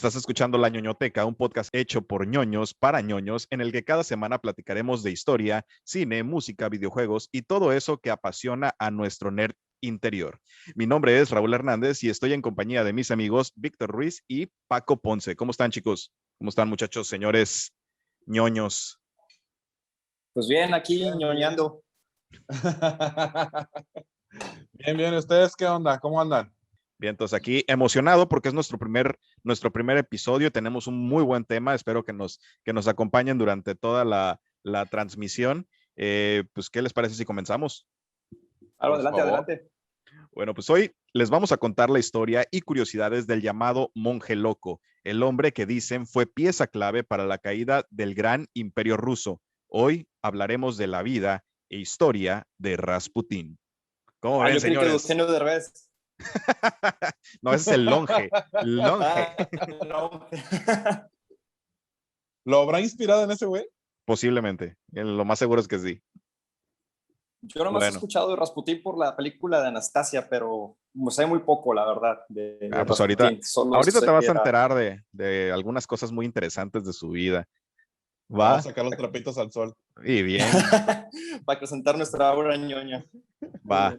Estás escuchando La Ñoñoteca, un podcast hecho por ñoños para ñoños, en el que cada semana platicaremos de historia, cine, música, videojuegos y todo eso que apasiona a nuestro nerd interior. Mi nombre es Raúl Hernández y estoy en compañía de mis amigos Víctor Ruiz y Paco Ponce. ¿Cómo están, chicos? ¿Cómo están, muchachos, señores ñoños? Pues bien, aquí ñoñando. Bien, ¿ustedes qué onda? ¿Cómo andan? Bien, entonces aquí emocionado porque es nuestro primer episodio. Tenemos un muy buen tema. Espero que nos acompañen durante toda la transmisión. Pues, ¿qué les parece si comenzamos? Adelante. Bueno, pues hoy les vamos a contar la historia y curiosidades del llamado monje loco, el hombre que dicen fue pieza clave para la caída del gran imperio ruso. Hoy hablaremos de la vida e historia de Rasputín. ¿Cómo ven, yo creí que señores? Eugenio Derbez. No, ese es el longe. ¿Lo habrá inspirado en ese güey? Posiblemente. Lo más seguro es que sí. Yo nomás he escuchado de Rasputín por la película de Anastasia, pero sé muy poco, la verdad. Pues ahorita te vas a enterar de algunas cosas muy interesantes de su vida. Va a sacar los trapitos al sol. Y bien. Para presentar nuestra obra ñoña. Va.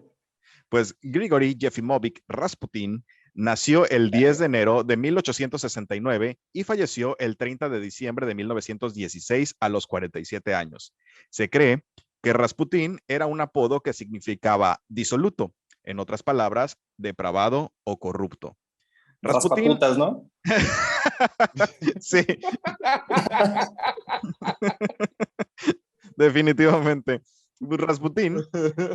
Pues Grigori Yefimovic Rasputin nació el 10 de enero de 1869 y falleció el 30 de diciembre de 1916 a los 47 años. Se cree que Rasputin era un apodo que significaba disoluto, en otras palabras, depravado o corrupto. Rasputin, raspaputas, ¿no? Sí. Definitivamente. Rasputin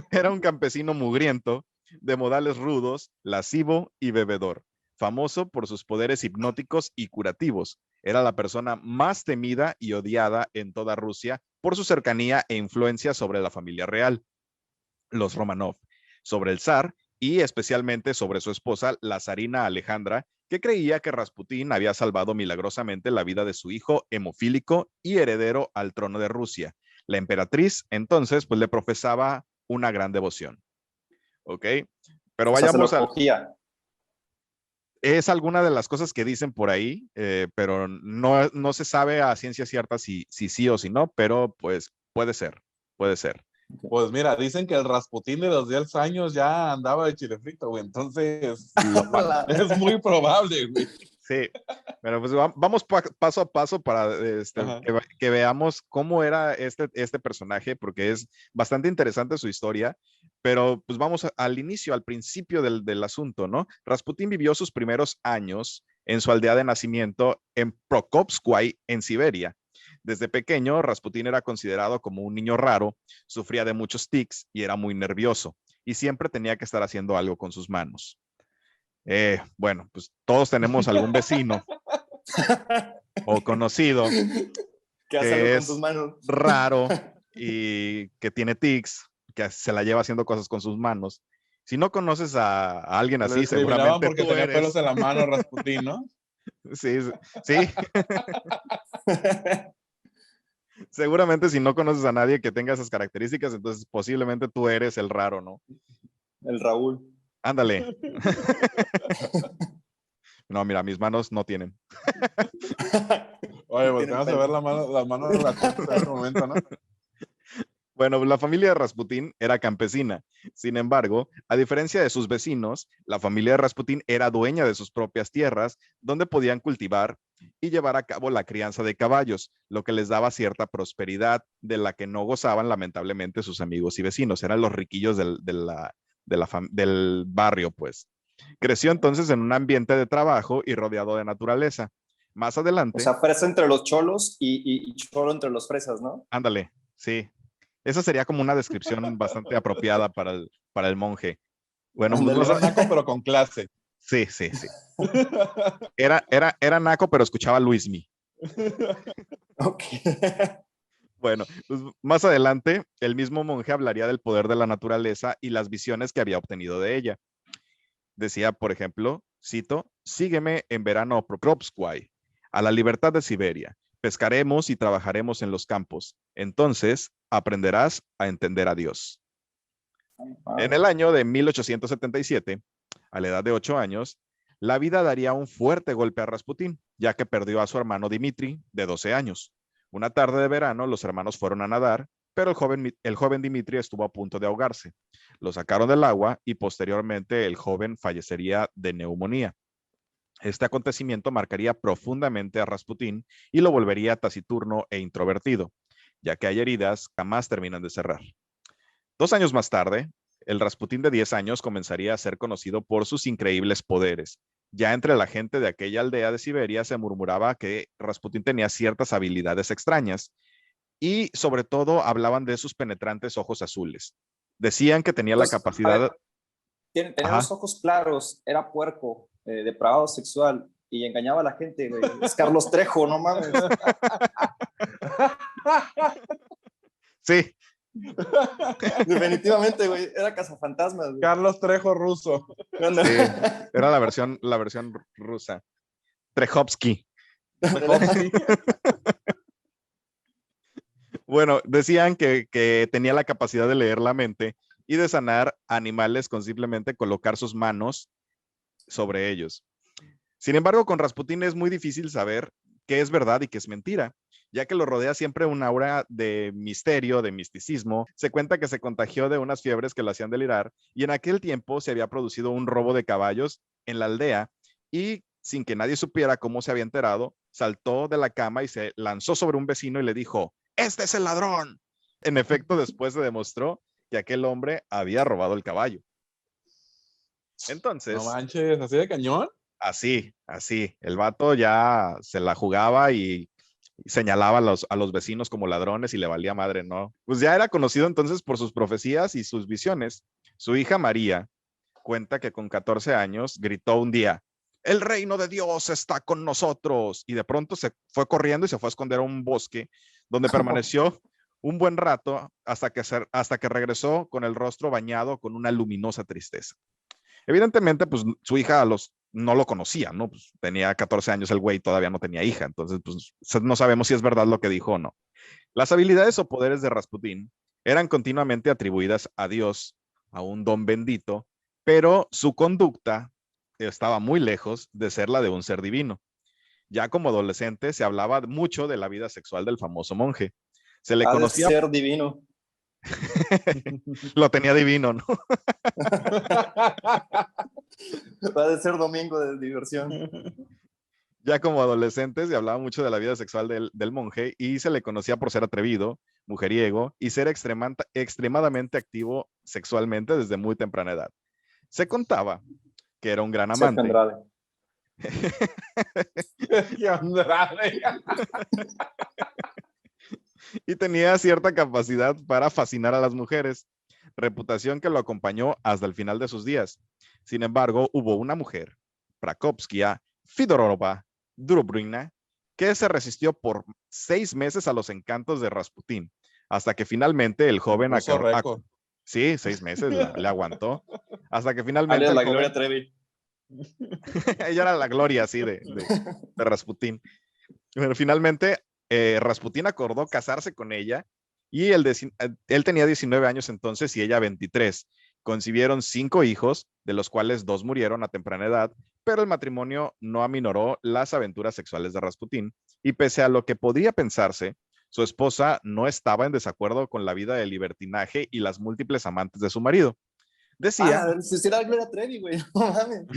era un campesino mugriento, de modales rudos, lascivo y bebedor, famoso por sus poderes hipnóticos y curativos. Era la persona más temida y odiada en toda Rusia por su cercanía e influencia sobre la familia real, los Romanov, sobre el zar y especialmente sobre su esposa, la zarina Alejandra, que creía que Rasputín había salvado milagrosamente la vida de su hijo hemofílico y heredero al trono de Rusia. La emperatriz, entonces, pues le profesaba una gran devoción. ¿Ok? Pero vayamos a... Es alguna de las cosas que dicen por ahí, pero no se sabe a ciencia cierta si sí o si no, pero pues puede ser. Pues mira, dicen que el Rasputín de los 10 años ya andaba de chile frito, güey. Entonces, es muy probable, güey. Sí, pero pues vamos paso a paso para que veamos cómo era este personaje, porque es bastante interesante su historia, pero pues vamos al inicio, al principio del asunto, ¿no? Rasputín vivió sus primeros años en su aldea de nacimiento en Prokopskoye, en Siberia. Desde pequeño, Rasputín era considerado como un niño raro, sufría de muchos tics y era muy nervioso, y siempre tenía que estar haciendo algo con sus manos. Bueno, pues todos tenemos algún vecino o conocido que es raro y que tiene tics, que se la lleva haciendo cosas con sus manos. Si no conoces a alguien así, seguramente porque tú tenía eres... pelos en la mano, Rasputín, ¿no? Sí. Seguramente si no conoces a nadie que tenga esas características, entonces posiblemente tú eres el raro, ¿no? El Raúl. Ándale. No, mira, mis manos no tienen. Oye, pues vamos a ver la mano de la en este momento, ¿no? Bueno, la familia de Rasputín era campesina. Sin embargo, a diferencia de sus vecinos, la familia de Rasputín era dueña de sus propias tierras, donde podían cultivar y llevar a cabo la crianza de caballos, lo que les daba cierta prosperidad de la que no gozaban lamentablemente sus amigos y vecinos. Eran los riquillos del barrio, pues. Creció entonces en un ambiente de trabajo y rodeado de naturaleza. Más adelante... O sea, fresa entre los cholos y cholo entre los fresas, ¿no? Ándale, sí. Esa sería como una descripción bastante apropiada para el monje. Bueno, pues era naco, pero con clase. Sí. Era naco, pero escuchaba Luismi. Ok. Bueno, pues más adelante, el mismo monje hablaría del poder de la naturaleza y las visiones que había obtenido de ella. Decía, por ejemplo, cito, sígueme en verano a Prokopskoye, a la libertad de Siberia. Pescaremos y trabajaremos en los campos. Entonces aprenderás a entender a Dios. En el año de 1877, a la edad de 8 años, La vida daría un fuerte golpe a Rasputín, ya que perdió a su hermano Dmitri, de 12 años. Una tarde de verano, los hermanos fueron a nadar, pero el joven Dmitri estuvo a punto de ahogarse. Lo sacaron del agua y posteriormente el joven fallecería de neumonía. Este acontecimiento marcaría profundamente a Rasputín y lo volvería taciturno e introvertido, ya que hay heridas jamás terminan de cerrar. 2 años más tarde, el Rasputín de 10 años comenzaría a ser conocido por sus increíbles poderes. Ya entre la gente de aquella aldea de Siberia se murmuraba que Rasputín tenía ciertas habilidades extrañas y sobre todo hablaban de sus penetrantes ojos azules. Decían que tenía la capacidad... Tenía los ojos claros, era puerco, depravado sexual y engañaba a la gente, güey. Es Carlos Trejo, no mames. Sí. Definitivamente, güey, era cazafantasmas, güey. Carlos Trejo ruso. Sí, era la versión rusa. Trejovsky. Bueno, decían que tenía la capacidad de leer la mente y de sanar animales con simplemente colocar sus manos sobre ellos. Sin embargo, con Rasputín es muy difícil saber qué es verdad y qué es mentira, ya que lo rodea siempre un aura de misterio, de misticismo. Se cuenta que se contagió de unas fiebres que lo hacían delirar y en aquel tiempo se había producido un robo de caballos en la aldea y sin que nadie supiera cómo se había enterado, saltó de la cama y se lanzó sobre un vecino y le dijo: ¡este es el ladrón! En efecto, después se demostró que aquel hombre había robado el caballo. Entonces... No manches, ¿así de cañón? Así. El vato ya se la jugaba y señalaba a los vecinos como ladrones y le valía madre, ¿no? Pues ya era conocido entonces por sus profecías y sus visiones. Su hija María cuenta que con 14 años gritó un día: ¡el reino de Dios está con nosotros! Y de pronto se fue corriendo y se fue a esconder a un bosque donde permaneció un buen rato hasta que regresó con el rostro bañado con una luminosa tristeza. Evidentemente, pues su hija no lo conocía, ¿no? Pues, tenía 14 años el güey, todavía no tenía hija, entonces pues no sabemos si es verdad lo que dijo o no. Las habilidades o poderes de Rasputín eran continuamente atribuidas a Dios, a un don bendito, pero su conducta estaba muy lejos de ser la de un ser divino. Ya como adolescente se hablaba mucho de la vida sexual del famoso monje. Se le conocía... ser divino. Lo tenía divino, ¿no? Va a ser domingo de diversión. Ya como adolescente se hablaba mucho de la vida sexual del monje y se le conocía por ser atrevido, mujeriego y ser extremadamente activo sexualmente desde muy temprana edad. Se contaba que era un gran amante. Andrade. Andrade. Y tenía cierta capacidad para fascinar a las mujeres, reputación que lo acompañó hasta el final de sus días. Sin embargo, hubo una mujer, Prakovskia Fidorova Drubrina, que se resistió por 6 meses a los encantos de Rasputín, hasta que finalmente el joven... Sí, 6 meses le aguantó, hasta que finalmente... la Gloria Trevi. Ella era la gloria, sí, de Rasputín. Pero finalmente... Rasputín acordó casarse con ella y él tenía 19 años entonces y ella 23. Concibieron 5 hijos, de los cuales 2 murieron a temprana edad, pero el matrimonio no aminoró las aventuras sexuales de Rasputín y pese a lo que podría pensarse, su esposa no estaba en desacuerdo con la vida de libertinaje y las múltiples amantes de su marido. Decía... era Gloria Trevi, güey. No mames.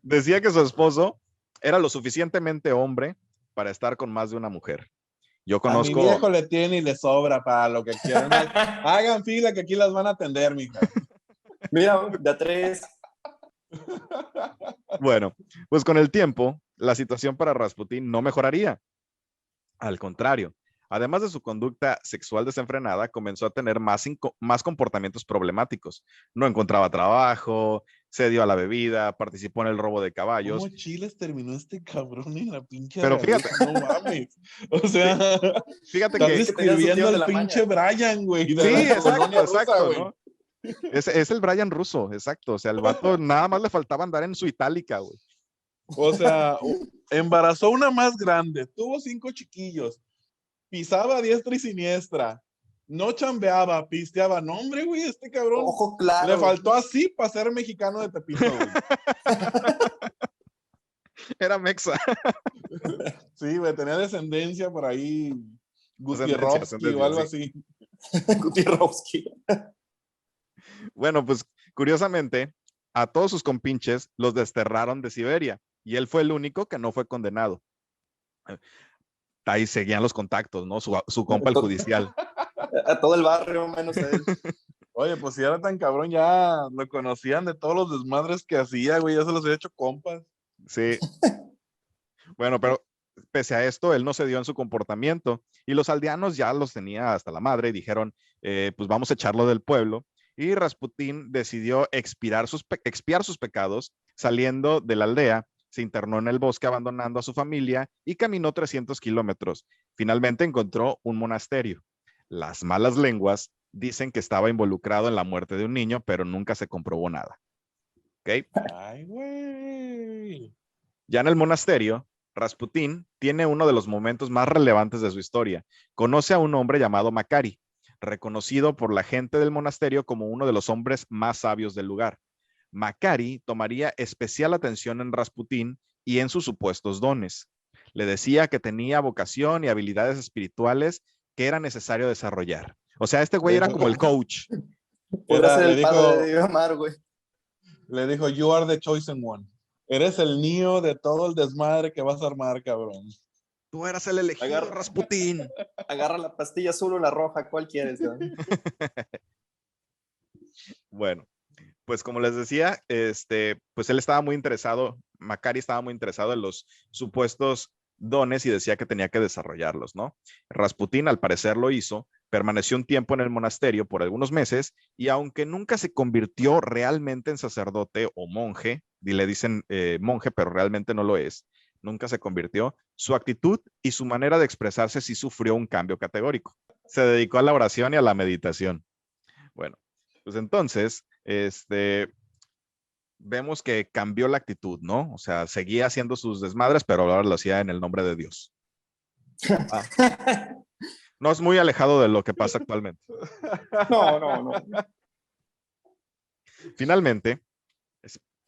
Decía que su esposo era lo suficientemente hombre para estar con más de una mujer. Yo conozco... A mi viejo le tiene y le sobra para lo que quieran. Hagan fila que aquí las van a atender, mija. Mira, de a 3. Bueno, pues con el tiempo, la situación para Rasputín no mejoraría. Al contrario, además de su conducta sexual desenfrenada, comenzó a tener más comportamientos problemáticos. No encontraba trabajo, se dio a la bebida, participó en el robo de caballos. ¿Cómo chiles terminó este cabrón en la pinche Pero fíjate, no mames. O sea, fíjate estás que describiendo al pinche Brian, güey. Sí, exacto, ¿no? Es el Brian ruso, exacto. O sea, el vato nada más le faltaba andar en su itálica, güey. O sea, embarazó una más grande, tuvo 5 chiquillos, pisaba a diestra y siniestra, no chambeaba, pisteaba. No, hombre, güey, este cabrón. Ojo claro. Le faltó así para ser mexicano de Tepito, güey. Era mexa. Sí, güey, tenía descendencia por ahí. Gutierrowski o algo así. Gutierrowski. Bueno, pues curiosamente, a todos sus compinches los desterraron de Siberia y él fue el único que no fue condenado. Ahí seguían los contactos, ¿no? Su compa el judicial. A todo el barrio, menos a él. Oye, pues si era tan cabrón, ya lo conocían de todos los desmadres que hacía, güey, ya se los había hecho compas. Sí. Bueno, pero pese a esto, él no se dio en su comportamiento y los aldeanos ya los tenía hasta la madre y dijeron, pues vamos a echarlo del pueblo. Y Rasputín decidió expiar sus pecados saliendo de la aldea, se internó en el bosque abandonando a su familia y caminó 300 kilómetros. Finalmente encontró un monasterio. Las malas lenguas dicen que estaba involucrado en la muerte de un niño, pero nunca se comprobó nada. ¿Ok? Ay, güey. Ya en el monasterio, Rasputín tiene uno de los momentos más relevantes de su historia. Conoce a un hombre llamado Macari, reconocido por la gente del monasterio como uno de los hombres más sabios del lugar. Macari tomaría especial atención en Rasputín y en sus supuestos dones. Le decía que tenía vocación y habilidades espirituales que era necesario desarrollar. O sea, este güey era como el coach. Podría ser el padre de Amar, güey. Le dijo, you are the chosen one. Eres el niño de todo el desmadre que vas a armar, cabrón. Tú eras el elegido, Rasputín. Agarra la pastilla azul o la roja, ¿cuál quieres? ¿No? Bueno, pues como les decía, pues él estaba muy interesado, Macari estaba muy interesado en los supuestos dones y decía que tenía que desarrollarlos, ¿no? Rasputín al parecer lo hizo, permaneció un tiempo en el monasterio por algunos meses y aunque nunca se convirtió realmente en sacerdote o monje, y le dicen monje, pero realmente no lo es, nunca se convirtió, su actitud y su manera de expresarse sí sufrió un cambio categórico. Se dedicó a la oración y a la meditación. Bueno, pues entonces, vemos que cambió la actitud, ¿no? O sea, seguía haciendo sus desmadres, pero ahora lo hacía en el nombre de Dios. No es muy alejado de lo que pasa actualmente. No. Finalmente,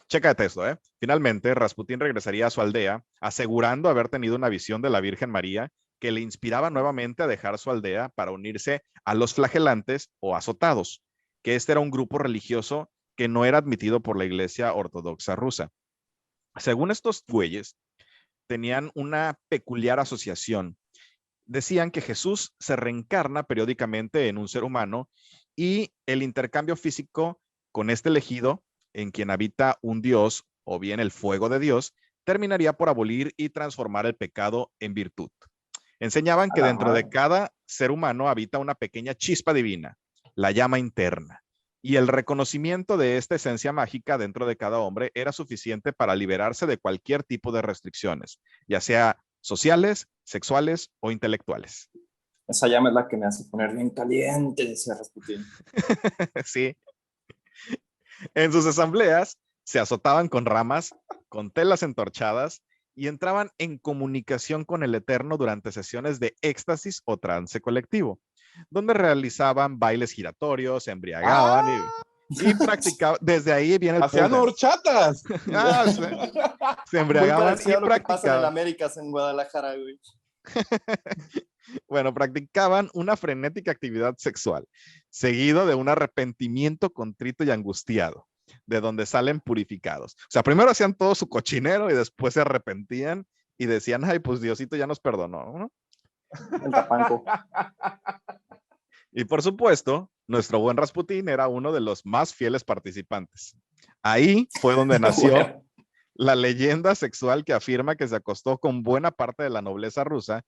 chécate esto, Finalmente, Rasputín regresaría a su aldea, asegurando haber tenido una visión de la Virgen María que le inspiraba nuevamente a dejar su aldea para unirse a los flagelantes o azotados, que este era un grupo religioso que no era admitido por la Iglesia Ortodoxa rusa. Según estos güeyes, tenían una peculiar asociación. Decían que Jesús se reencarna periódicamente en un ser humano y el intercambio físico con este elegido, en quien habita un Dios o bien el fuego de Dios, terminaría por abolir y transformar el pecado en virtud. Enseñaban que dentro de cada ser humano habita una pequeña chispa divina, la llama interna, y el reconocimiento de esta esencia mágica dentro de cada hombre era suficiente para liberarse de cualquier tipo de restricciones, ya sea sociales, sexuales o intelectuales. Esa llama es la que me hace poner bien caliente, decía Rasputín. Sí. En sus asambleas se azotaban con ramas, con telas entorchadas y entraban en comunicación con el Eterno durante sesiones de éxtasis o trance colectivo, donde realizaban bailes giratorios, se embriagaban y practicaban. Desde ahí viene el hacían horchatas. Se embriagaban y practicaban. Lo que pasa en el Américas, en Guadalajara, güey. Bueno, practicaban una frenética actividad sexual, seguido de un arrepentimiento contrito y angustiado, de donde salen purificados. O sea, primero hacían todo su cochinero y después se arrepentían y decían, ay, pues Diosito ya nos perdonó, ¿no? El tapanco. Y por supuesto, nuestro buen Rasputín era uno de los más fieles participantes. Ahí fue donde nació la leyenda sexual que afirma que se acostó con buena parte de la nobleza rusa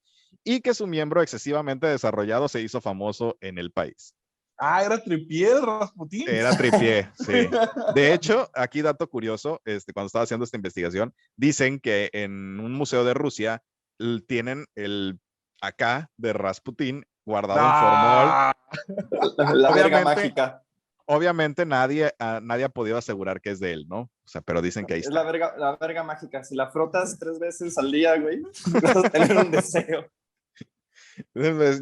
y que su miembro excesivamente desarrollado se hizo famoso en el país. Ah, era tripié Rasputín. Era tripié, sí. De hecho, aquí dato curioso, cuando estaba haciendo esta investigación, dicen que en un museo de Rusia tienen el acá de Rasputín guardado en formol. La verga mágica. Obviamente nadie ha podido asegurar que es de él, ¿no? O sea, pero dicen que ahí está. Es la verga mágica. Si la frotas 3 veces al día, güey, vas a tener un deseo.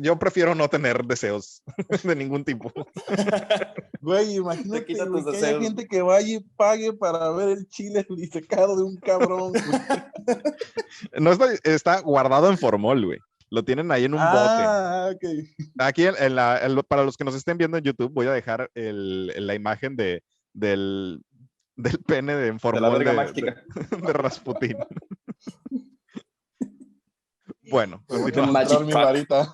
Yo prefiero no tener deseos de ningún tipo. Güey, imagínate que haya gente que vaya y pague para ver el chile disecado de un cabrón. No está guardado en formol, güey. Lo tienen ahí en un bote. Okay. Aquí para los que nos estén viendo en YouTube, voy a dejar la imagen del pene en formol de Rasputín. Bueno, mi varita.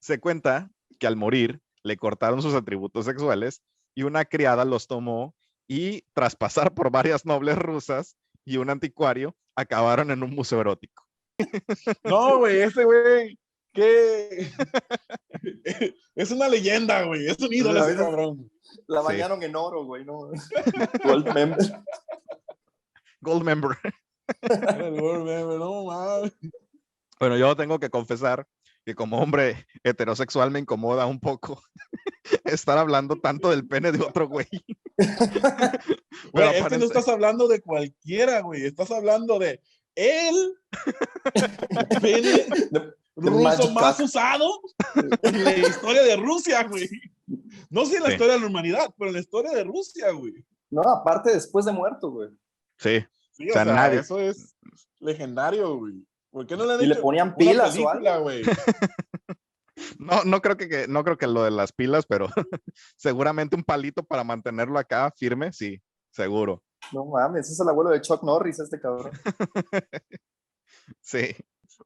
Se cuenta que al morir le cortaron sus atributos sexuales y una criada los tomó y tras pasar por varias nobles rusas y un anticuario, acabaron en un museo erótico. No, güey, ese güey, ¿qué? Es una leyenda, güey, es un ídolo ese cabrón. La bañaron en oro, güey, ¿no? Gold member. Gold member. El Gold member, no mames. Bueno, yo tengo que confesar que como hombre heterosexual me incomoda un poco estar hablando tanto del pene de otro güey. Güey, es que no estás hablando de cualquiera, güey. Estás hablando de el pene ruso más usado en la historia de Rusia, güey. No sé en la historia de la humanidad, pero en la historia de Rusia, güey. No, aparte después de muerto, güey. Sí. Sí, o sea, nadie. Eso es legendario, güey. ¿Por qué no le han hecho le ponían pilas película, güey? No creo que lo de las pilas, pero seguramente un palito para mantenerlo acá firme, sí, seguro. No mames, es el abuelo de Chuck Norris, este cabrón. Sí.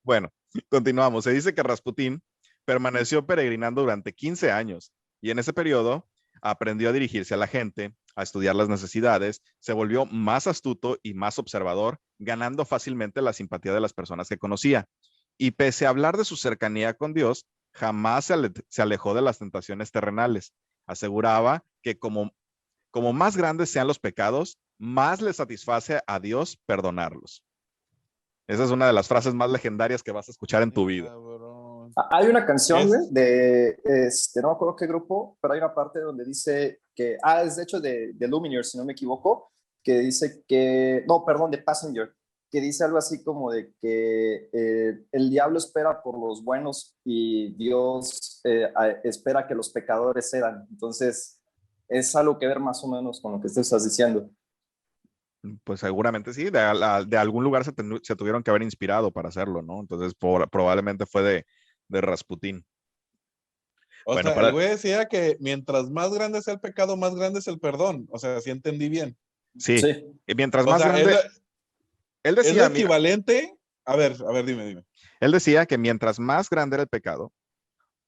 Bueno, continuamos. Se dice que Rasputín permaneció peregrinando durante 15 años y en ese periodo aprendió a dirigirse a la gente, a estudiar las necesidades, se volvió más astuto y más observador, ganando fácilmente la simpatía de las personas que conocía. Y pese a hablar de su cercanía con Dios, jamás se alejó de las tentaciones terrenales. Aseguraba que como más grandes sean los pecados, más le satisface a Dios perdonarlos. Esa es una de las frases más legendarias que vas a escuchar en tu vida. Hay una canción, güey, no me acuerdo qué grupo, pero hay una parte donde dice que, es de hecho de Lumineers, si no me equivoco, que dice que, no, perdón, de Passenger, que dice algo así como de que el diablo espera por los buenos y Dios espera que los pecadores cedan. Entonces, es algo que ver más o menos con lo que tú estás diciendo. Pues seguramente sí, de algún lugar se tuvieron que haber inspirado para hacerlo, ¿no? Entonces probablemente fue de Rasputín. O sea, el güey decía que mientras más grande sea el pecado, más grande es el perdón. O sea, ¿sí entendí bien? Sí. Mientras más grande... Él decía... Es equivalente... A ver, dime. Él decía que mientras más grande era el pecado,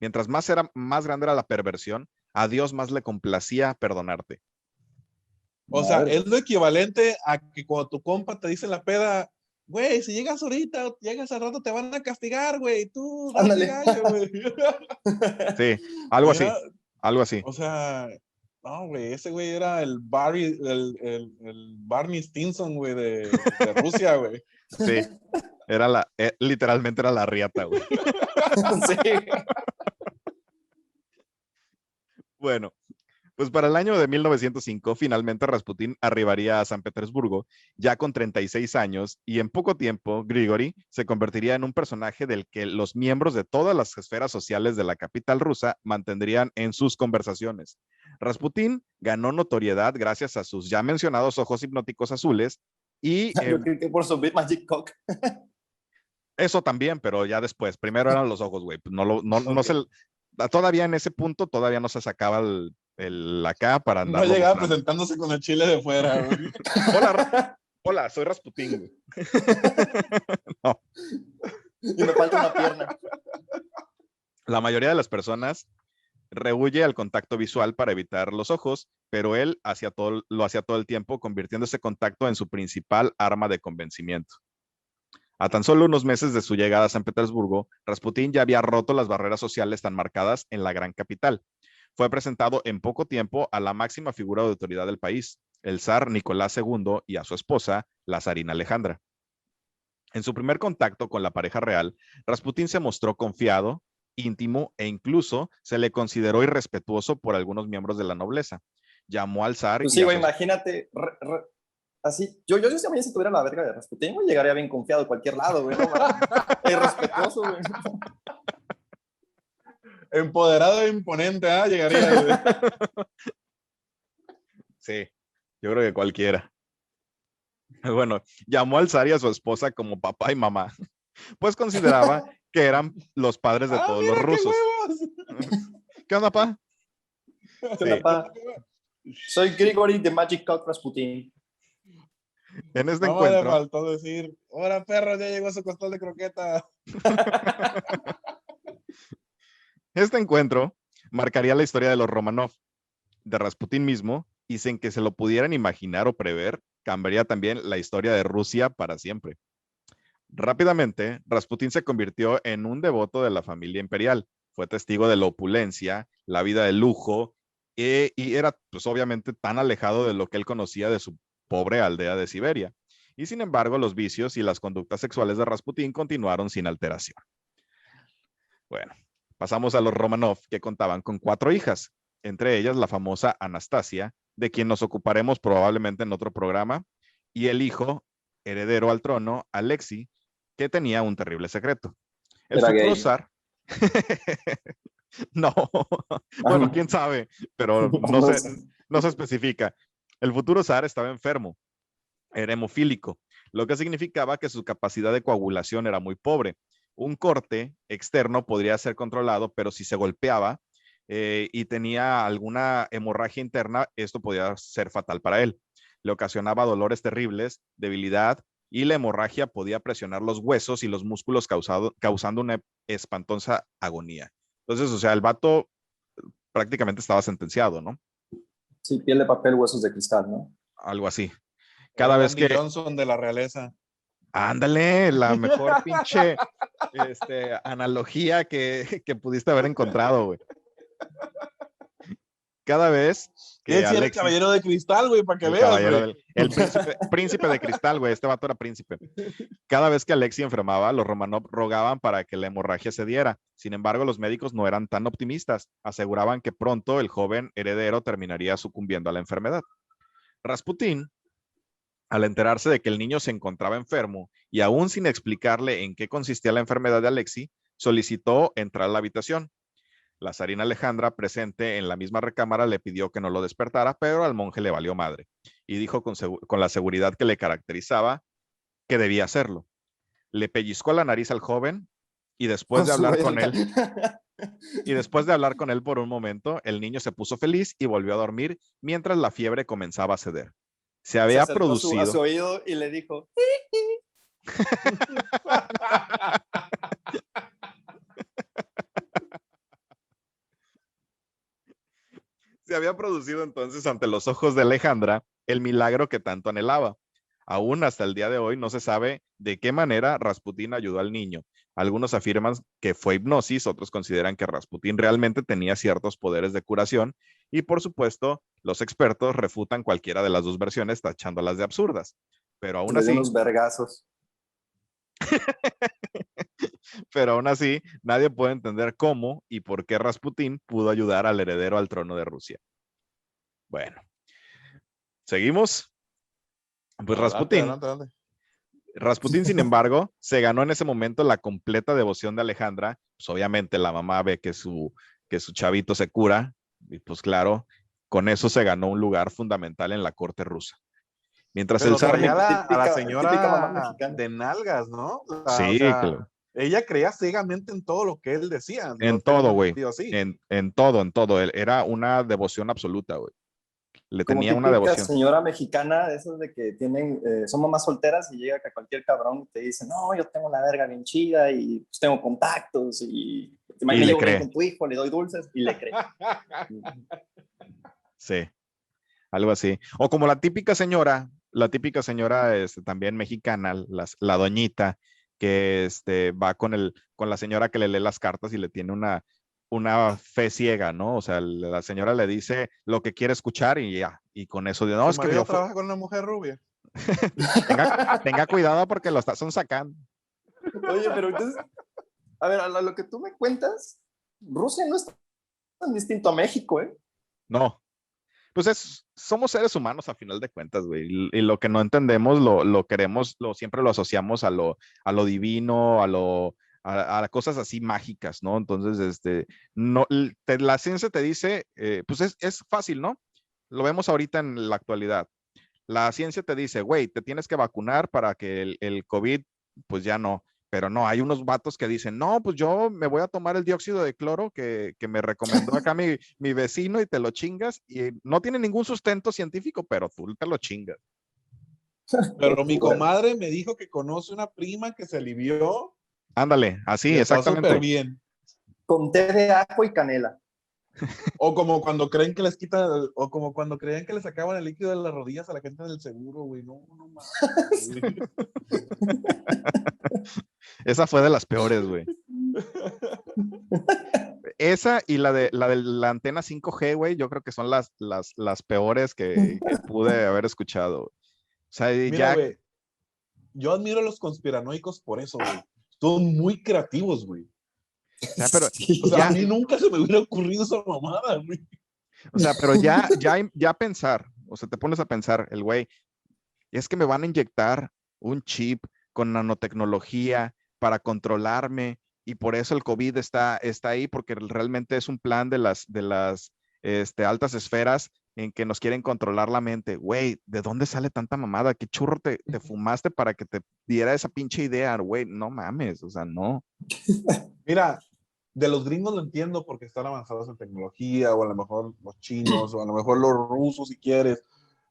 mientras más grande era la perversión, a Dios más le complacía perdonarte. O sea, es lo equivalente a que cuando tu compa te dice en la peda, güey, si llegas ahorita, llegas al rato, te van a castigar, güey. Tú, dale gallo, güey. Sí, algo así. Algo así. O sea, no, güey, ese güey era el Barney Stinson, güey, de Rusia, güey. Sí, literalmente era la riata, güey. Sí. Bueno, pues para el año de 1905, finalmente Rasputín arribaría a San Petersburgo, ya con 36 años, y en poco tiempo, Grigori se convertiría en un personaje del que los miembros de todas las esferas sociales de la capital rusa mantendrían en sus conversaciones. Rasputín ganó notoriedad gracias a sus ya mencionados ojos hipnóticos azules y... Yo creo que por su Big Magic Cock. Eso también, pero ya después. Primero eran los ojos, güey. No se... Todavía en ese punto, todavía no se sacaba el acá para andar. No llegaba presentándose con el chile de fuera, güey. Hola, soy Rasputín, güey. No. Y me falta una pierna. La mayoría de las personas rehuye al contacto visual para evitar los ojos, pero él lo hacía todo el tiempo, convirtiendo ese contacto en su principal arma de convencimiento. A tan solo unos meses de su llegada a San Petersburgo, Rasputín ya había roto las barreras sociales tan marcadas en la gran capital. Fue presentado en poco tiempo a la máxima figura de autoridad del país, el zar Nicolás II, y a su esposa, la zarina Alejandra. En su primer contacto con la pareja real, Rasputín se mostró confiado, íntimo e incluso se le consideró irrespetuoso por algunos miembros de la nobleza. Llamó al zar. Pues sí, güey, imagínate, Así, yo también si tuviera la verga de Rasputin, güey, llegaría bien confiado a cualquier lado, güey, no, irrespetuoso, güey. Empoderado e imponente, ¿ah? Llegaría, güey. Sí, yo creo que cualquiera. Bueno, llamó al zar y a su esposa como papá y mamá, pues consideraba que eran los padres de todos los mira, rusos. ¡Qué huevos! ¿Qué onda, pa? Sí. Soy Grigori de Magic Cock Rasputin. En este encuentro. Le faltó decir, ¡ahora perro, ya llegó su costal de croqueta! Este encuentro marcaría la historia de los Romanov, de Rasputin mismo, y sin que se lo pudieran imaginar o prever, cambiaría también la historia de Rusia para siempre. Rápidamente, Rasputin se convirtió en un devoto de la familia imperial. Fue testigo de la opulencia, la vida de lujo, y era, pues obviamente, tan alejado de lo que él conocía de su pobre aldea de Siberia. Y sin embargo, los vicios y las conductas sexuales de Rasputin continuaron sin alteración. Bueno, pasamos a los Romanov, que contaban con 4 hijas, entre ellas la famosa Anastasia, de quien nos ocuparemos probablemente en otro programa, y el hijo heredero al trono, Alexei, que tenía un terrible secreto. El Era futuro gay. zar. No, bueno, quién sabe, pero no se especifica. El futuro zar estaba enfermo, era hemofílico, lo que significaba que su capacidad de coagulación era muy pobre. Un corte externo podría ser controlado, pero si se golpeaba y tenía alguna hemorragia interna, esto podía ser fatal para él. Le ocasionaba dolores terribles, debilidad, y la hemorragia podía presionar los huesos y los músculos causando una espantosa agonía. Entonces, o sea, el vato prácticamente estaba sentenciado, ¿no? Sí, piel de papel, huesos de cristal, ¿no? Algo así. Cada vez que Johnson de la realeza. Ándale, la mejor pinche analogía que pudiste haber encontrado, güey. Cada vez que Alexis... el caballero de cristal, güey, para que veas, güey. El príncipe de cristal, güey, este vato era príncipe. Cada vez que Alexis enfermaba, los Romanov rogaban para que la hemorragia se diera. Sin embargo, los médicos no eran tan optimistas. Aseguraban que pronto el joven heredero terminaría sucumbiendo a la enfermedad. Rasputin, al enterarse de que el niño se encontraba enfermo y aún sin explicarle en qué consistía la enfermedad de Alexei, solicitó entrar a la habitación. La zarina Alejandra, presente en la misma recámara, le pidió que no lo despertara, pero al monje le valió madre y dijo con la seguridad que le caracterizaba que debía hacerlo. Le pellizcó la nariz al joven y después de hablar con él, por un momento, el niño se puso feliz y volvió a dormir mientras la fiebre comenzaba a ceder. Se había producido a su oído y le dijo se había producido entonces ante los ojos de Alejandra el milagro que tanto anhelaba. Aún hasta el día de hoy no se sabe de qué manera Rasputin ayudó al niño. Algunos afirman que fue hipnosis, otros consideran que Rasputin realmente tenía ciertos poderes de curación y por supuesto los expertos refutan cualquiera de las dos versiones tachándolas de absurdas. Pero aún así... unos vergazos. Pero aún así, nadie puede entender cómo y por qué Rasputin pudo ayudar al heredero al trono de Rusia. Bueno, ¿seguimos? Pues Rasputin, sin embargo, se ganó en ese momento la completa devoción de Alejandra. Pues obviamente la mamá ve que su chavito se cura y pues claro, con eso se ganó un lugar fundamental en la corte rusa. Mientras pero el zar... a la señora de nalgas, ¿no? Sí, o sea, claro. Ella creía ciegamente en todo lo que él decía. En todo, güey. En todo. Era una devoción absoluta, güey. Le como tenía una devoción. Señora mexicana, esas de que tienen, son mamás solteras y llega que cualquier cabrón te dice, no, yo tengo la verga bien chida y pues, tengo contactos y me llevo bien con tu hijo, le doy dulces y le cree. Sí, algo así. O como la típica señora también mexicana, la doñita, que va con la señora que le lee las cartas y le tiene una fe ciega, ¿no? O sea, la señora le dice lo que quiere escuchar y ya, y con eso de no, es que yo trabaja con una mujer rubia. tenga cuidado porque lo son sacando. Oye, pero entonces, a ver, a lo que tú me cuentas, Rusia no es tan distinto a México, ¿eh? No. pues somos seres humanos a final de cuentas, güey, y lo que no entendemos lo queremos, siempre lo asociamos a lo divino, a cosas así mágicas, ¿no? Entonces, no, la ciencia te dice, pues es fácil, ¿no? Lo vemos ahorita en la actualidad. La ciencia te dice, güey, te tienes que vacunar para que el COVID, pues ya no. Pero no, hay unos vatos que dicen, no, pues yo me voy a tomar el dióxido de cloro que me recomendó acá mi vecino y te lo chingas. Y no tiene ningún sustento científico, pero tú te lo chingas. Pero mi comadre me dijo que conoce una prima que se alivió. Ándale, así, exactamente. Está súper bien. Con té de ajo y canela. O como cuando creen que les quitan, o como cuando creían que les sacaban el líquido de las rodillas a la gente del seguro, güey. No mames. Esa fue de las peores, güey. Esa y la de la antena 5G, güey, yo creo que son las peores que pude haber escuchado. O sea, mira, güey, yo admiro a los conspiranoicos por eso, güey. Son muy creativos, güey. O sea, pero o sea, a mí nunca se me hubiera ocurrido esa mamada, güey. O sea, pero ya pensar, o sea, te pones a pensar, el güey, es que me van a inyectar un chip con nanotecnología para controlarme y por eso el COVID está ahí, porque realmente es un plan de las altas esferas en que nos quieren controlar la mente. Güey, ¿de dónde sale tanta mamada? ¿Qué churro te fumaste para que te diera esa pinche idea, güey? No mames, o sea, no. Mira, de los gringos lo entiendo porque están avanzados en tecnología, o a lo mejor los chinos, o a lo mejor los rusos si quieres,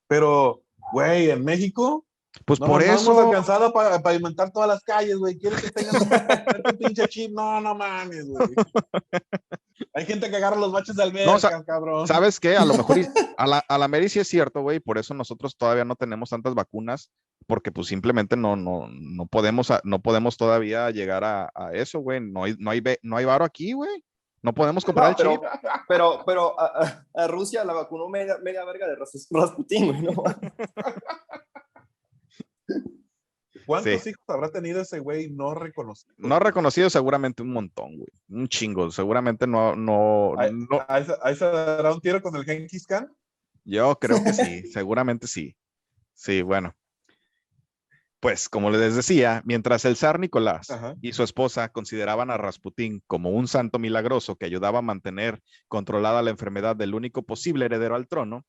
pero, güey, en México, pues no, por eso. No hemos alcanzado para pavimentar todas las calles, güey. ¿Quieres que tengan un pinche chip? No mames, güey. Hay gente que agarra los baches de alberca, cabrón. ¿Sabes qué? A lo mejor a la Mary sí es cierto, güey, por eso nosotros todavía no tenemos tantas vacunas, porque pues simplemente no podemos todavía llegar a eso, güey. No hay varo aquí, güey. No podemos comprar el chip. Pero a Rusia la vacunó media verga de Rasputín, güey, ¿no? ¿Cuántos hijos habrá tenido ese güey no reconocido? No reconocido, seguramente un montón, güey. Un chingo. Seguramente no. ¿Ahí se dará un tiro con el Genghis Khan? Yo creo que sí, seguramente sí. Sí, bueno. Pues, como les decía, mientras el zar Nicolás y su esposa consideraban a Rasputín como un santo milagroso que ayudaba a mantener controlada la enfermedad del único posible heredero al trono,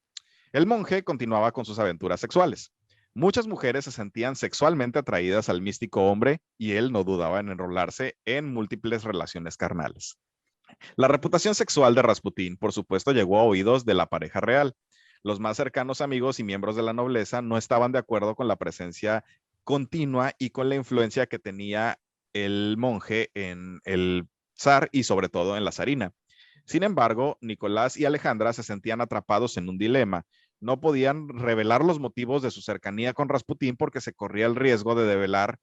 el monje continuaba con sus aventuras sexuales. Muchas mujeres se sentían sexualmente atraídas al místico hombre y él no dudaba en enrolarse en múltiples relaciones carnales. La reputación sexual de Rasputín, por supuesto, llegó a oídos de la pareja real. Los más cercanos amigos y miembros de la nobleza no estaban de acuerdo con la presencia continua y con la influencia que tenía el monje en el zar y sobre todo en la zarina. Sin embargo, Nicolás y Alejandra se sentían atrapados en un dilema. No podían revelar los motivos de su cercanía con Rasputín porque se corría el riesgo de develar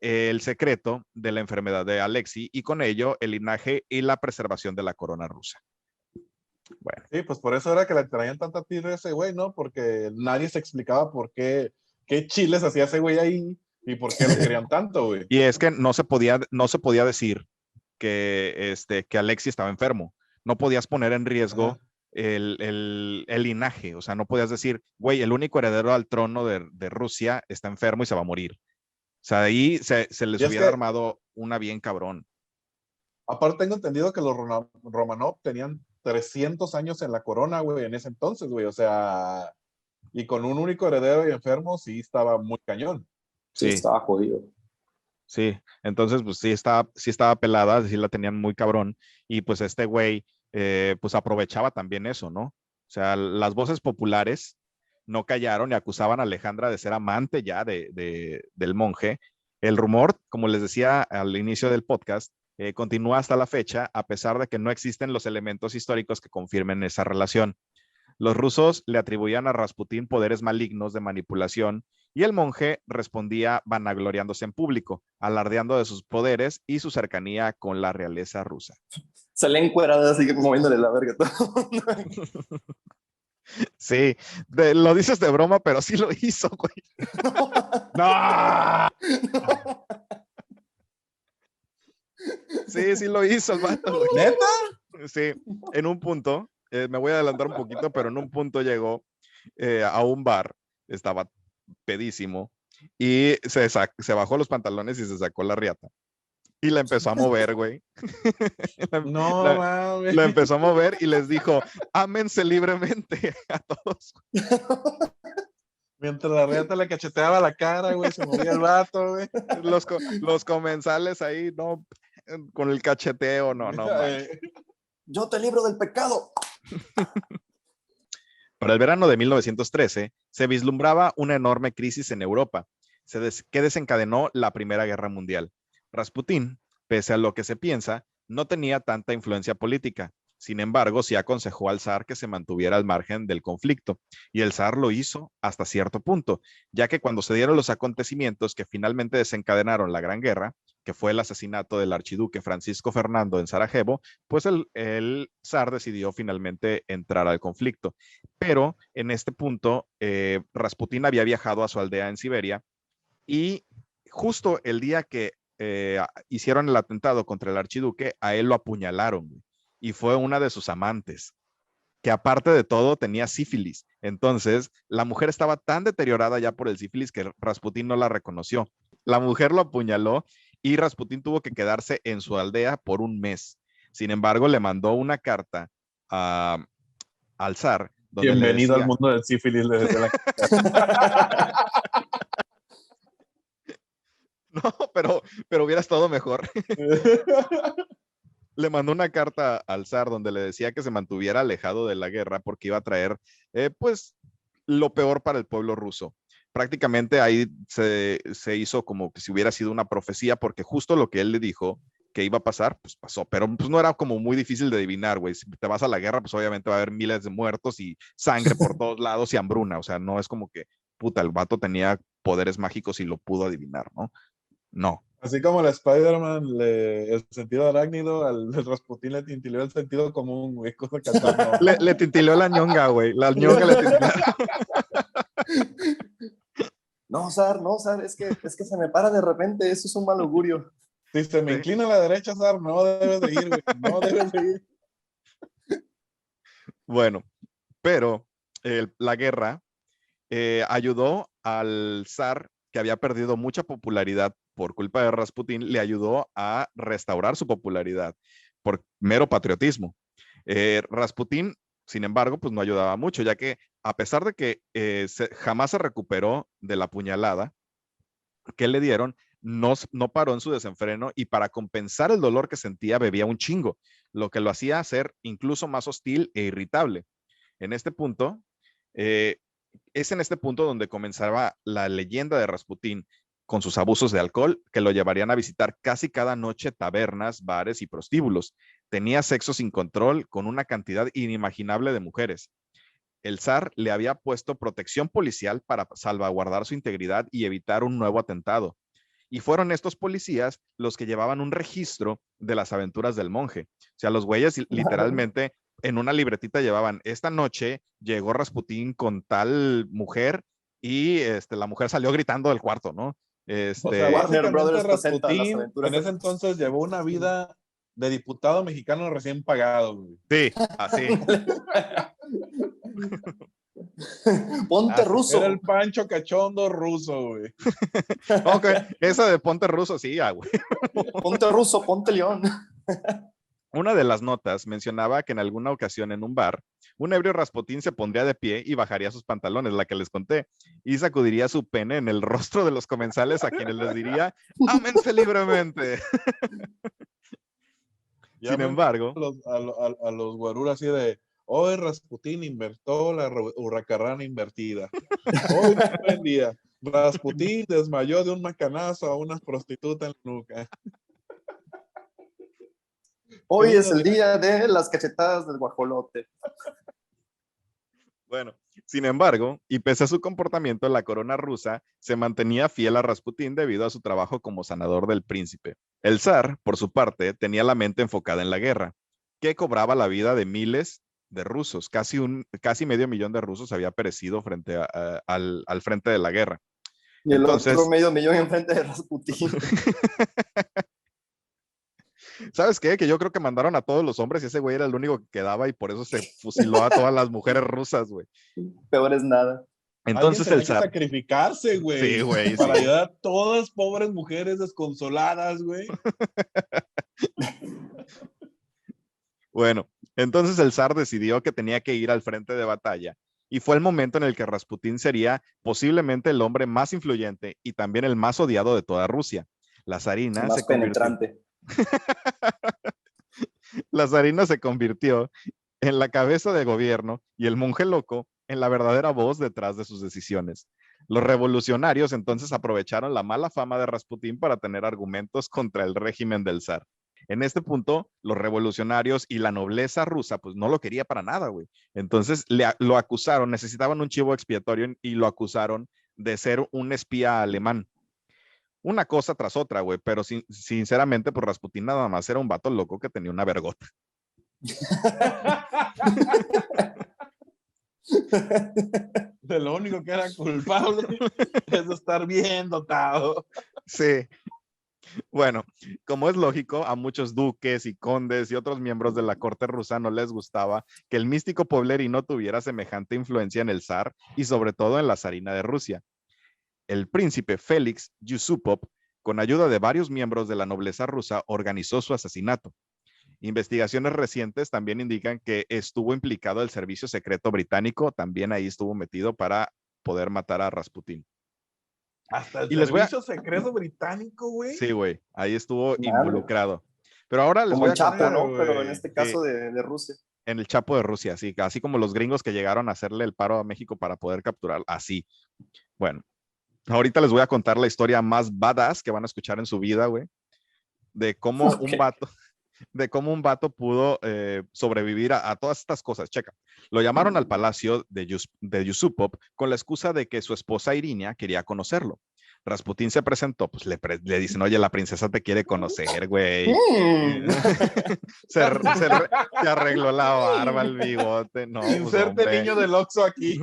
el secreto de la enfermedad de Alexei y con ello el linaje y la preservación de la corona rusa. Bueno. Sí, pues por eso era que le traían tanta tierra a ese güey, ¿no? Porque nadie se explicaba por qué chiles hacía ese güey ahí y por qué lo querían tanto, güey. Y es que no se podía decir que Alexei estaba enfermo. No podías poner en riesgo el linaje. O sea, no podías decir, güey, el único heredero al trono de Rusia está enfermo y se va a morir. O sea, ahí se les hubiera armado una bien cabrón. Aparte tengo entendido que los Romanov tenían 300 años en la corona, güey, en ese entonces, güey. O sea, y con un único heredero y enfermo, sí estaba muy cañón. Sí, estaba jodido. Sí, entonces pues sí estaba pelada, sí la tenían muy cabrón y pues este güey pues aprovechaba también eso, ¿no? O sea, las voces populares no callaron y acusaban a Alejandra de ser amante ya del monje. El rumor, como les decía al inicio del podcast, continúa hasta la fecha a pesar de que no existen los elementos históricos que confirmen esa relación. Los rusos le atribuían a Rasputín poderes malignos de manipulación y el monje respondía vanagloriándose en público, alardeando de sus poderes y su cercanía con la realeza rusa. Sale encuerada así moviéndole la verga todo. Sí, lo dices de broma, pero sí lo hizo, güey. ¡No! Sí lo hizo el vato, güey. ¿Neta? Sí, en un punto me voy a adelantar un poquito, pero en un punto llegó a un bar, estaba pedísimo, y se bajó los pantalones y se sacó la riata. Y la empezó a mover, güey. No, mames. La empezó a mover y les dijo, ámense libremente a todos. Mientras la riata le cacheteaba la cara, güey, se movía el vato, güey. Los comensales ahí, no, con el cacheteo, no. Yo te libro del pecado. Para el verano de 1913, se vislumbraba una enorme crisis en Europa, que desencadenó la Primera Guerra Mundial. Rasputín, pese a lo que se piensa, no tenía tanta influencia política. Sin embargo, sí aconsejó al zar que se mantuviera al margen del conflicto, y el zar lo hizo hasta cierto punto, ya que cuando se dieron los acontecimientos que finalmente desencadenaron la Gran Guerra, que fue el asesinato del archiduque Francisco Fernando en Sarajevo, pues el zar decidió finalmente entrar al conflicto. Pero en este punto, Rasputín había viajado a su aldea en Siberia, y justo el día que hicieron el atentado contra el archiduque, a él lo apuñalaron, y fue una de sus amantes, que aparte de todo tenía sífilis. Entonces, la mujer estaba tan deteriorada ya por el sífilis que Rasputín no la reconoció. La mujer lo apuñaló y Rasputín tuvo que quedarse en su aldea por un mes. Sin embargo, le mandó una carta al zar. Bienvenido al mundo del sífilis. No, pero hubiera estado mejor. Le mandó una carta al zar donde le decía que se mantuviera alejado de la guerra porque iba a traer, pues, lo peor para el pueblo ruso. Prácticamente ahí se hizo como que si hubiera sido una profecía, porque justo lo que él le dijo que iba a pasar, pues pasó, pero pues no era como muy difícil de adivinar, güey. Si te vas a la guerra, pues obviamente va a haber miles de muertos y sangre por todos lados y hambruna, o sea, no es como que, puta, el vato tenía poderes mágicos y lo pudo adivinar, ¿no? No. Así como el Spider-Man, el sentido arácnido, al Rasputín le tintileó el sentido común, güey. Cosa que no. le tintileó la ñonga, güey. La ñonga le tintileó. No, Zar, es que se me para de repente, eso es un mal augurio. Si se me inclina a la derecha, Zar, no debes de ir, güey. No debes de ir. Bueno, pero la guerra ayudó al zar, que había perdido mucha popularidad por culpa de Rasputín, le ayudó a restaurar su popularidad por mero patriotismo. Rasputín, sin embargo, pues no ayudaba mucho, ya que a pesar de que jamás se recuperó de la puñalada que le dieron, no paró en su desenfreno, y para compensar el dolor que sentía bebía un chingo, lo que lo hacía ser incluso más hostil e irritable. En este punto, es en este punto donde comenzaba la leyenda de Rasputín, con sus abusos de alcohol que lo llevarían a visitar casi cada noche tabernas, bares y prostíbulos. Tenía sexo sin control con una cantidad inimaginable de mujeres. El zar le había puesto protección policial para salvaguardar su integridad y evitar un nuevo atentado. Y fueron estos policías los que llevaban un registro de las aventuras del monje. O sea, los güeyes literalmente en una libretita llevaban: esta noche llegó Rasputín con tal mujer y la mujer salió gritando del cuarto, ¿no? O sea, Warner Brothers Rasputín en ese entonces llevó una vida de diputado mexicano recién pagado, güey. Sí, así. Ponte ruso. Era el Pancho Cachondo ruso, güey. Ok, esa de ponte ruso, sí, güey. Ponte ruso, ponte león. Una de las notas mencionaba que en alguna ocasión en un bar, un ebrio Rasputín se pondría de pie y bajaría sus pantalones, la que les conté, y sacudiría su pene en el rostro de los comensales, a quienes les diría: ámense libremente. Sin embargo, a los guaruras así de: hoy Rasputín inventó la hurracarrana invertida. Hoy fue buen día. Rasputín desmayó de un macanazo a una prostituta en la nuca. Hoy es el día de las cachetadas del guajolote. Bueno, sin embargo, y pese a su comportamiento, la corona rusa se mantenía fiel a Rasputín debido a su trabajo como sanador del príncipe. El zar, por su parte, tenía la mente enfocada en la guerra, que cobraba la vida de miles de rusos. Casi 500,000 de rusos había perecido al frente de la guerra. Y el otro 500,000 enfrente de Rasputín. ¿Sabes qué? Que yo creo que mandaron a todos los hombres y ese güey era el único que quedaba y por eso se fusiló a todas las mujeres rusas, güey. Peor es nada. Entonces el zar. Que sacrificarse, güey. Sí, güey. Para ayudar a todas pobres mujeres desconsoladas, güey. Bueno, entonces el zar decidió que tenía que ir al frente de batalla y fue el momento en el que Rasputín sería posiblemente el hombre más influyente y también el más odiado de toda Rusia. La zarina más penetrante. La zarina se convirtió en la cabeza de gobierno y el monje loco en la verdadera voz detrás de sus decisiones. Los revolucionarios entonces aprovecharon la mala fama de Rasputín para tener argumentos contra el régimen del zar. En este punto, los revolucionarios y la nobleza rusa, pues no lo quería para nada, güey. Entonces lo acusaron, necesitaban un chivo expiatorio y lo acusaron de ser un espía alemán. Una cosa tras otra, güey, pero sinceramente, pues Rasputín nada más era un vato loco que tenía una vergota. De lo único que era culpable es de estar bien dotado. Sí. Bueno, como es lógico, a muchos duques y condes y otros miembros de la corte rusa no les gustaba que el místico pueblerino tuviera semejante influencia en el zar y sobre todo en la zarina de Rusia. El príncipe Félix Yusupov, con ayuda de varios miembros de la nobleza rusa, organizó su asesinato. Investigaciones recientes también indican que estuvo implicado el servicio secreto británico, también ahí estuvo metido para poder matar a Rasputín. Hasta el servicio secreto británico, güey. Sí, güey, ahí estuvo involucrado. Pero ahora les como voy el a Chapo, contar, ¿no? Pero en este caso sí, de Rusia. En el Chapo de Rusia, sí, así como los gringos que llegaron a hacerle el paro a México para poder capturar, así. Bueno, ahorita les voy a contar la historia más badass que van a escuchar en su vida, güey, de cómo un vato pudo sobrevivir a todas estas cosas. Checa, lo llamaron al palacio de Yusupov con la excusa de que su esposa Irinia quería conocerlo. Rasputín se presentó, pues le dicen, oye, la princesa te quiere conocer, güey. Se arregló la barba, el bigote. No, inserte pues, niño del Oxxo aquí.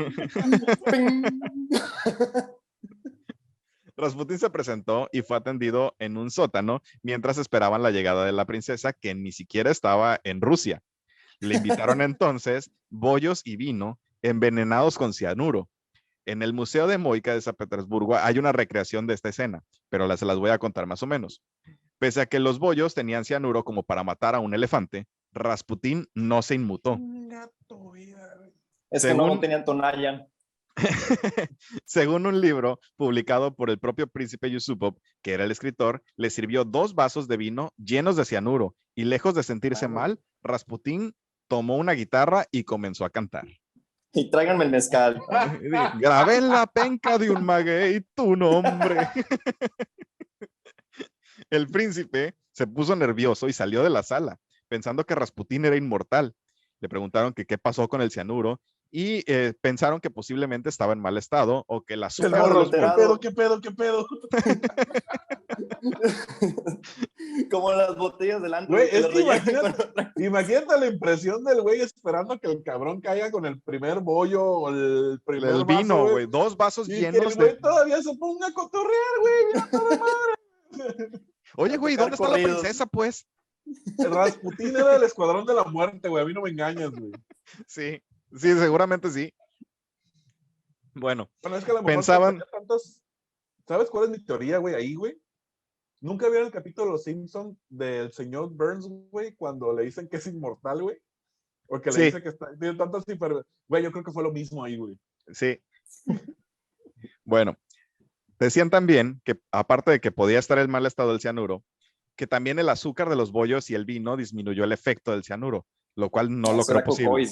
Rasputín se presentó y fue atendido en un sótano mientras esperaban la llegada de la princesa, que ni siquiera estaba en Rusia. Le invitaron entonces bollos y vino envenenados con cianuro. En el Museo de Moika de San Petersburgo hay una recreación de esta escena, pero se las voy a contar más o menos. Pese a que los bollos tenían cianuro como para matar a un elefante, Rasputín no se inmutó. Es que no tenían Tonayan. Según un libro publicado por el propio príncipe Yusupov, que era el escritor, le sirvió 2 vasos de vino llenos de cianuro y lejos de sentirse mal, Rasputín tomó una guitarra y comenzó a cantar. Y tráiganme el mezcal. Grabé en la penca de un maguey tu nombre. El príncipe se puso nervioso y salió de la sala, pensando que Rasputín era inmortal. Le preguntaron que qué pasó con el cianuro y pensaron que posiblemente estaba en mal estado o que la azúcar de los ¿Qué pedo? Como las botellas delante. Güey, es que imagínate la impresión del güey esperando que el cabrón caiga con el primer bollo o el primer el vino, güey. 2 vasos y llenos. Que el güey todavía se ponga a cotorrear, güey. Mira toda madre. Oye, güey, ¿dónde está la princesa, pues? Rasputín era del escuadrón de la muerte, güey. A mí no me engañas, güey. Sí, seguramente sí. Bueno, es que a lo mejor pensaban... ¿Sabes cuál es mi teoría, güey? Ahí, güey. ¿Nunca vieron el capítulo de Los Simpsons del señor Burns, güey? Cuando le dicen que es inmortal, güey. O que le dice que tiene tantas güey, yo creo que fue lo mismo ahí, güey. Sí. Bueno, decían también que, aparte de que podía estar en mal estado del cianuro, que también el azúcar de los bollos y el vino disminuyó el efecto del cianuro, lo cual no lo creo posible.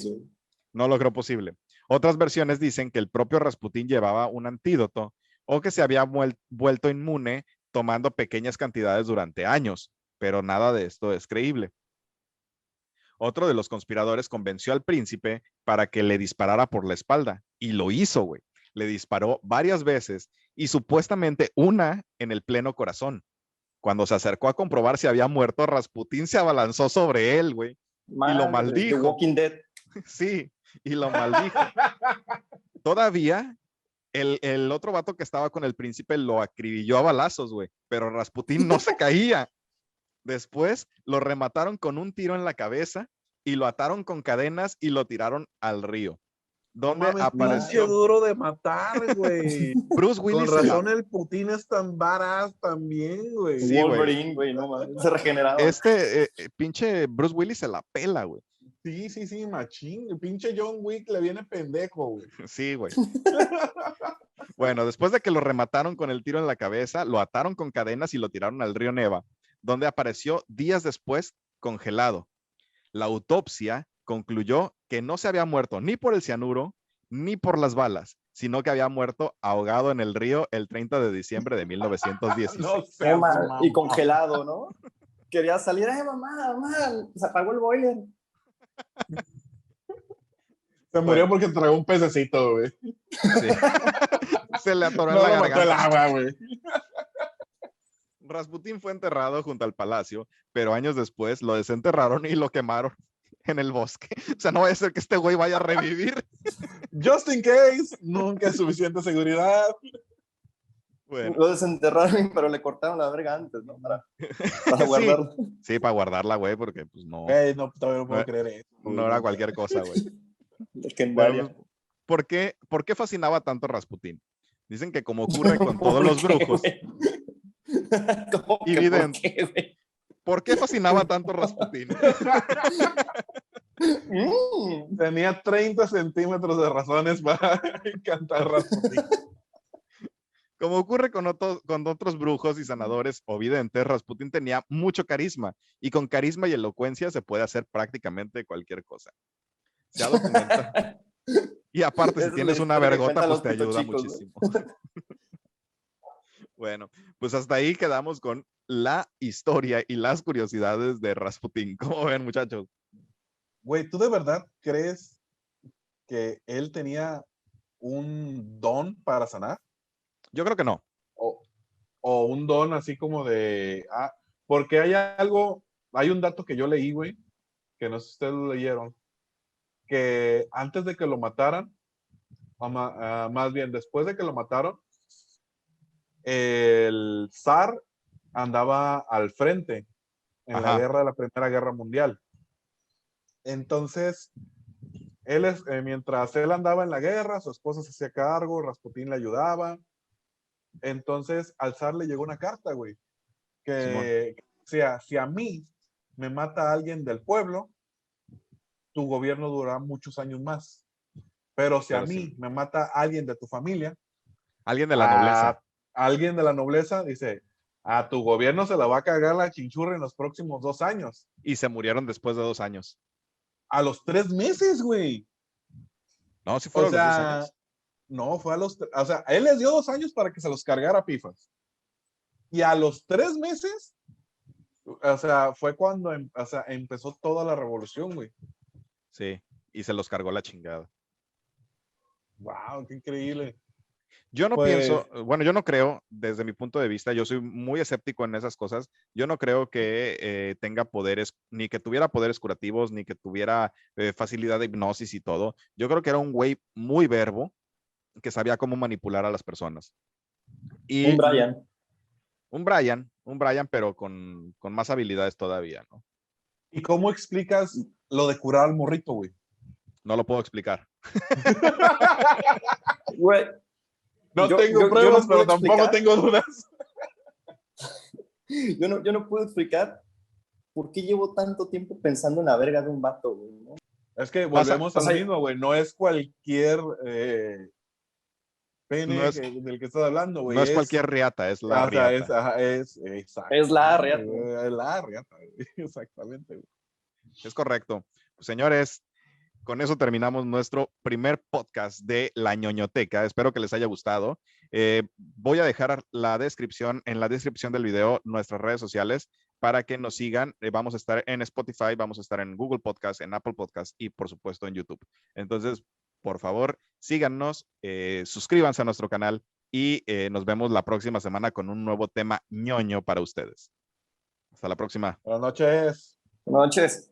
No lo creo posible. Otras versiones dicen que el propio Rasputín llevaba un antídoto o que se había vuelto inmune tomando pequeñas cantidades durante años, pero nada de esto es creíble. Otro de los conspiradores convenció al príncipe para que le disparara por la espalda y lo hizo, güey. Le disparó varias veces y supuestamente una en el pleno corazón. Cuando se acercó a comprobar si había muerto, Rasputín se abalanzó sobre él, güey, y lo maldijo. The Walking Dead. Sí, y lo maldijo. Todavía el otro vato que estaba con el príncipe lo acribilló a balazos, güey, pero Rasputín no se caía. Después lo remataron con un tiro en la cabeza y lo ataron con cadenas y lo tiraron al río. Donde apareció duro de matar, güey. Bruce Willis. Con razón el Putin es tan badass también, güey. Sí, Wolverine, güey, no mames, se regeneraba. Pinche Bruce Willis se la pela, güey. Sí, machín. El pinche John Wick le viene pendejo, güey. Sí, güey. Bueno, después de que lo remataron con el tiro en la cabeza, lo ataron con cadenas y lo tiraron al río Neva, donde apareció días después congelado. La autopsia concluyó que no se había muerto ni por el cianuro ni por las balas, sino que había muerto ahogado en el río el 30 de diciembre de 1916. No sé, y congelado, ¿no? Quería salir, mamá, se apagó el boiler. Se murió porque tragó un pececito, güey. Sí. Se le atoró en la garganta. El agua, güey. Rasputín fue enterrado junto al palacio, pero años después lo desenterraron y lo quemaron en el bosque. O sea, no vaya a ser que este güey vaya a revivir. Just in case, nunca es suficiente seguridad. Bueno. Lo desenterraron, pero le cortaron la verga antes, ¿no? Para guardarla. Sí, para guardarla, güey, porque pues no. No, todavía no puedo creer eso. No era cualquier cosa, güey. Bueno, ¿por qué fascinaba tanto Rasputín? Dicen que como ocurre con todos los brujos. ¿Por qué fascinaba tanto Rasputín? Tenía 30 centímetros de razones para encantar Rasputín. Como ocurre con otros brujos y sanadores o videntes, Rasputín tenía mucho carisma, y con carisma y elocuencia se puede hacer prácticamente cualquier cosa. Se ha documentado. Y aparte, si tienes una vergota, pues te ayuda muchísimo. Bueno, pues hasta ahí quedamos con la historia y las curiosidades de Rasputín. ¿Cómo ven, muchachos? Güey, ¿tú de verdad crees que él tenía un don para sanar? Yo creo que no. O un don así como de... porque hay un dato que yo leí, güey, que no sé si ustedes lo leyeron, que antes de que lo mataran, más bien después de que lo mataron, el zar andaba al frente en la guerra de la Primera Guerra Mundial. Entonces, mientras él andaba en la guerra, su esposa se hacía cargo, Rasputín le ayudaba. Entonces, al zar le llegó una carta, güey, que decía, si a mí me mata alguien del pueblo, tu gobierno durará muchos años más. Pero si a mí me mata alguien de tu familia, alguien de la nobleza. Alguien de la nobleza, dice, a tu gobierno se la va a cagar la chinchurra en los próximos 2 años. Y se murieron después de 2 años. A los 3 meses, güey. No, si fueron los 2 años. No, fue a los... O sea, él les dio 2 años para que se los cargara pifas. Y a los 3 meses, o sea, fue cuando empezó toda la revolución, güey. Sí, y se los cargó la chingada. Wow, qué increíble. Yo no pienso, bueno, yo no creo, desde mi punto de vista, yo soy muy escéptico en esas cosas. Yo no creo que tenga poderes, ni que tuviera poderes curativos, ni que tuviera facilidad de hipnosis y todo. Yo creo que era un güey muy verbo, que sabía cómo manipular a las personas. Y un Brian, pero con más habilidades todavía, ¿no? ¿Y cómo explicas lo de curar al morrito, güey? No lo puedo explicar. Güey. No tengo pruebas, pero tampoco tengo dudas. Yo no puedo explicar por qué llevo tanto tiempo pensando en la verga de un vato, güey, ¿no? Es que volvemos a lo mismo, güey. No es cualquier pene del que estás hablando, güey. No es cualquier riata, es la riata. Es la riata. Es la riata, exactamente, güey. Es correcto. Pues, señores, con eso terminamos nuestro primer podcast de La Ñoñoteca. Espero que les haya gustado. Voy a dejar en la descripción del video nuestras redes sociales para que nos sigan. Vamos a estar en Spotify, vamos a estar en Google Podcast, en Apple Podcast y por supuesto en YouTube. Entonces, por favor, síganos, suscríbanse a nuestro canal y nos vemos la próxima semana con un nuevo tema ñoño para ustedes. Hasta la próxima. Buenas noches. Buenas noches.